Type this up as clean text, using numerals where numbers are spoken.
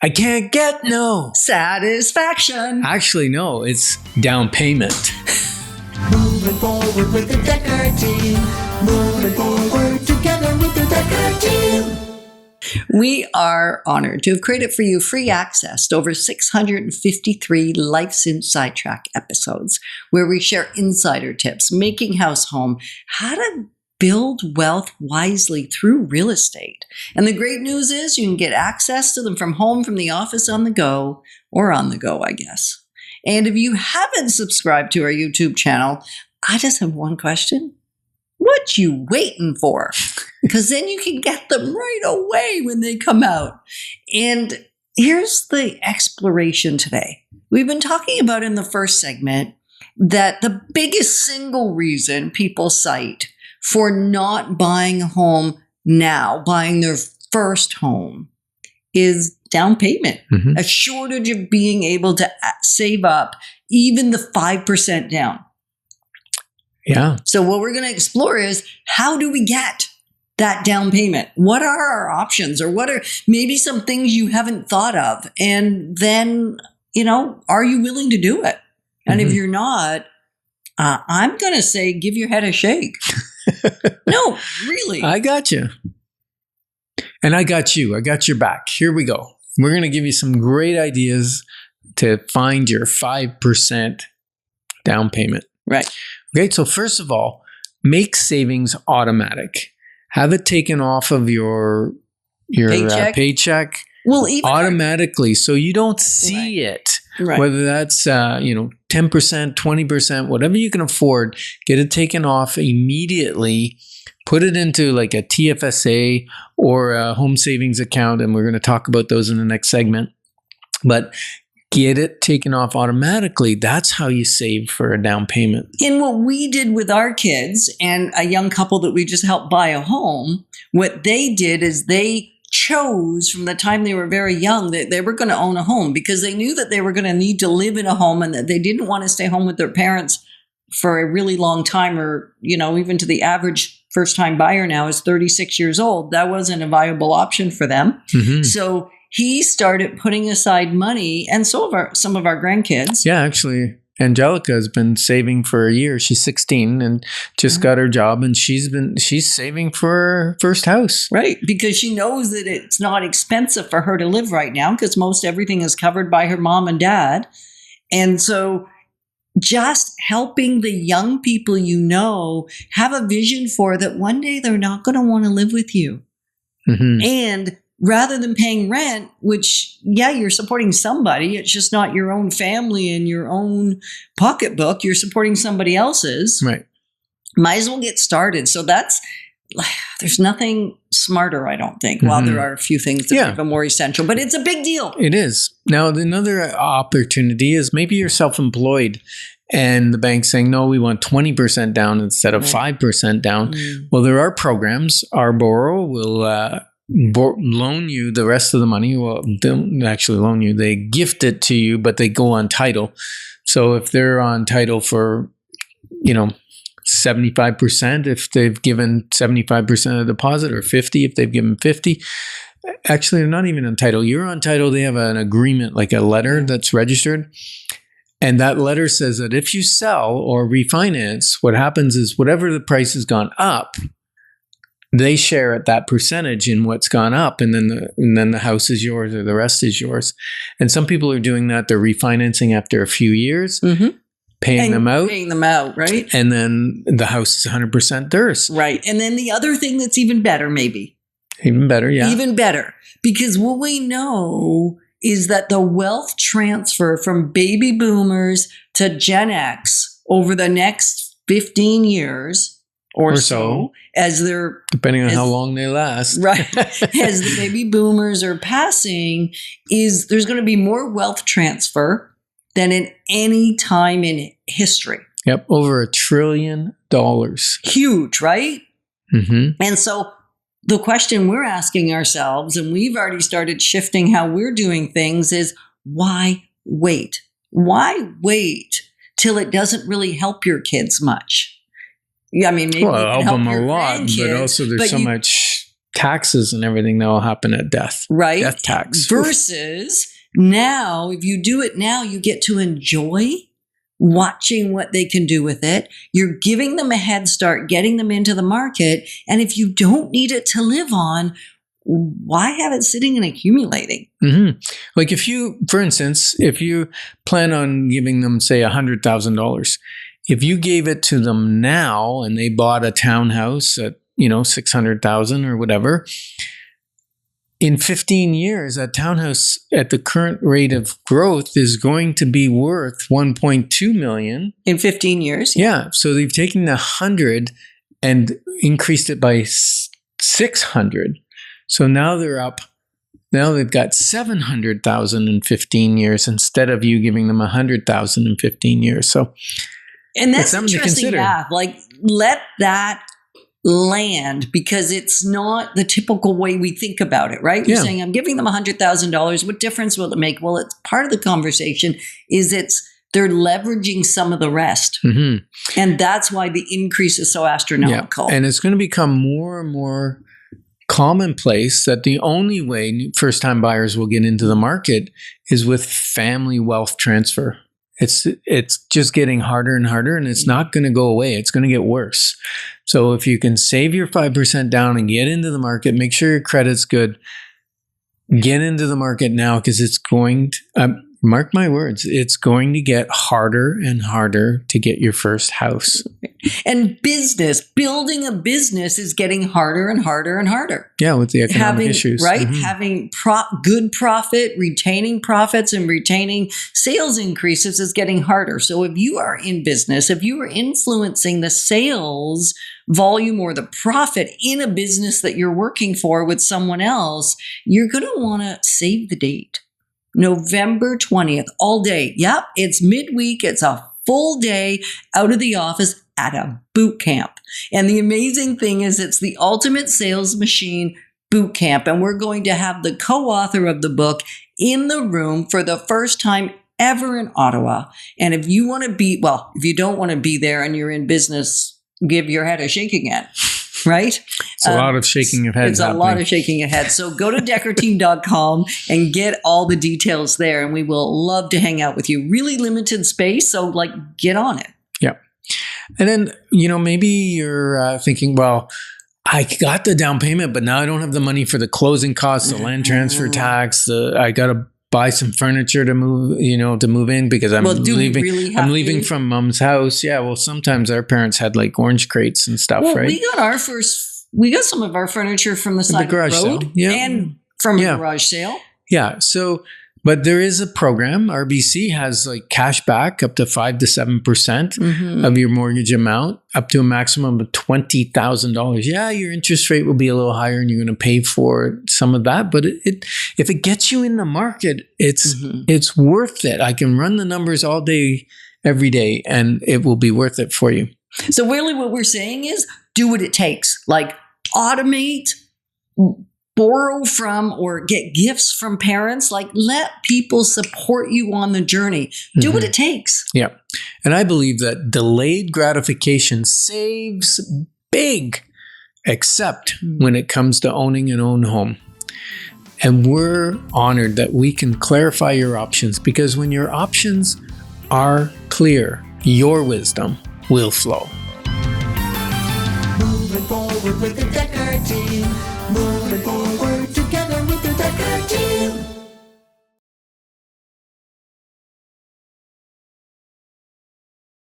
I can't get no satisfaction. Actually, no, it's down payment. Moving forward with the Dekker team. Moving forward together with the Dekker team. We are honored to have created for you free access to over 653 Life's Inside Track episodes, where we share insider tips, making house home, how to build wealth wisely through real estate. And the great news is you can get access to them from home, from the office, on the go, or on the go, I guess. And if you haven't subscribed to our YouTube channel, I just have one question. What you waiting for? Because then you can get them right away when they come out. And here's the exploration today. We've been talking about in the first segment that the biggest single reason people cite for not buying a home now, buying their first home, is down payment. A shortage of being able to save up even the 5% down. Yeah. So what we're going to explore is, how do we get that down payment? What are our options, or what are maybe some things you haven't thought of? And then, are you willing to do it? And if you're not, I'm going to say, give your head a shake. No, really. I got you. And I got you. I got your back. Here we go. We're going to give you some great ideas to find your 5% down payment. Right. Okay, so first of all, make savings automatic. Have it taken off of your paycheck Well, even automatically, so you don't see it. Right. Whether that's 10%, 20%, whatever you can afford, get it taken off immediately. Put it into like a TFSA or a home savings account, and we're going to talk about those in the next segment. But get it taken off automatically. That's how you save for a down payment. in what we did with our kids and a young couple that we just helped buy a home, what they did is they chose from the time they were very young that they were going to own a home, because they knew that they were going to need to live in a home and that they didn't want to stay home with their parents for a really long time, or, even to the average first-time buyer now is 36 years old. That wasn't a viable option for them. So he started putting aside money, and some of our grandkids. Yeah, actually, Angelica has been saving for a year. She's 16 and just got her job, and she's saving for her first house. Right, because she knows that it's not expensive for her to live right now, because most everything is covered by her mom and dad. And so just helping the young people have a vision for that one day they're not going to want to live with you. And rather than paying rent, which, you're supporting somebody, it's just not your own family and your own pocketbook, you're supporting somebody else's. Right. Might as well get started. So there's nothing smarter, I don't think, while there are a few things that are even more essential, but it's a big deal. It is. Now, another opportunity is maybe you're self-employed and the bank's saying, no, we want 20% down instead of 5% down. Well, there are programs. Our borrower will loan you the rest of the money. Well, they don't actually loan you. They gift it to you, but they go on title. So if they're on title for, 75%, if they've given 75% of the deposit, or 50 if they've given 50. Actually, they're not even on title. You're on title. They have an agreement, like a letter that's registered. And that letter says that if you sell or refinance, what happens is whatever the price has gone up, they share at that percentage in what's gone up, and then the house is yours, or the rest is yours. And some people are doing that. They're refinancing after a few years, paying them out, right? And then the house is 100% theirs. Right. And then the other thing that's even better, Even better, yeah. Even better. Because what we know is that the wealth transfer from baby boomers to Gen X over the next 15 years or so, as they're... depending on how long they last. Right. As the baby boomers are passing, there's going to be more wealth transfer than in any time in history. Yep. Over $1 trillion. Huge, right? And so the question we're asking ourselves, and we've already started shifting how we're doing things, is why wait? Why wait till it doesn't really help your kids much? Yeah, I mean, maybe it'll help help them a your lot, but grandkids, also there's so much taxes and everything that will happen at death. Right? Death tax. Versus now, if you do it now, you get to enjoy watching what they can do with it. You're giving them a head start, getting them into the market. And if you don't need it to live on, why have it sitting and accumulating? Mm-hmm. Like if you, for instance, if you plan on giving them, say, $100,000, if you gave it to them now and they bought a townhouse at, $600,000 or whatever, in 15 years, that townhouse at the current rate of growth is going to be worth $1.2 million. In 15 years? Yeah. So they've taken the 100 and increased it by 600. So now they're up. Now they've got 700,000 in 15 years instead of you giving them 100,000 in 15 years. So, and that's interesting math. Like, let that land, because it's not the typical way we think about it, right? You're saying, I'm giving them $100,000. What difference will it make? Well, it's part of the conversation is they're leveraging some of the rest. Mm-hmm. And that's why the increase is so astronomical. Yeah. And it's going to become more and more commonplace that the only way first-time buyers will get into the market is with family wealth transfer. It's just getting harder and harder, and it's not going to go away. It's going to get worse. So if you can save your 5% down and get into the market, make sure your credit's good, get into the market now, because it's going to, mark my words, it's going to get harder and harder to get your first house. And building a business is getting harder and harder and harder. Yeah, with the economic issues. Right? Mm-hmm. Having good profit, retaining profits and retaining sales increases is getting harder. So if you are in business, if you are influencing the sales volume or the profit in a business that you're working for with someone else, you're going to want to save the date. November 20th, all day. Yep, it's midweek. It's a full day out of the office at a boot camp. And the amazing thing is it's the Ultimate Sales Machine Boot Camp. And we're going to have the co-author of the book in the room for the first time ever in Ottawa. And if you want to if you don't want to be there and you're in business, give your head a shake again. Right? It's a lot of shaking of heads. It's a lot of shaking of heads. So go to dekkerteam.com and get all the details there. And we will love to hang out with you. Really limited space. So get on it. Yeah. And then, maybe you're thinking, well, I got the down payment, but now I don't have the money for the closing costs, the land transfer tax. I got to buy some furniture to move in because I'm leaving from mom's house. Yeah. Well, sometimes our parents had orange crates and stuff, right? We got some of our furniture from the side of the road and from a garage sale. Yeah. So, but there is a program. RBC has cash back up to 5 to 7% of your mortgage amount, up to a maximum of $20,000. Yeah, your interest rate will be a little higher, and you're going to pay for some of that. But if it gets you in the market, it's worth it. I can run the numbers all day, every day, and it will be worth it for you. So really, what we're saying is, do what it takes. Automate. Borrow from or get gifts from parents. Let people support you on the journey. Do what it takes. Yeah. And I believe that delayed gratification saves big, except when it comes to owning an own home. And we're honored that we can clarify your options, because when your options are clear, your wisdom will flow. Moving forward with the Dekker team. Moving forward.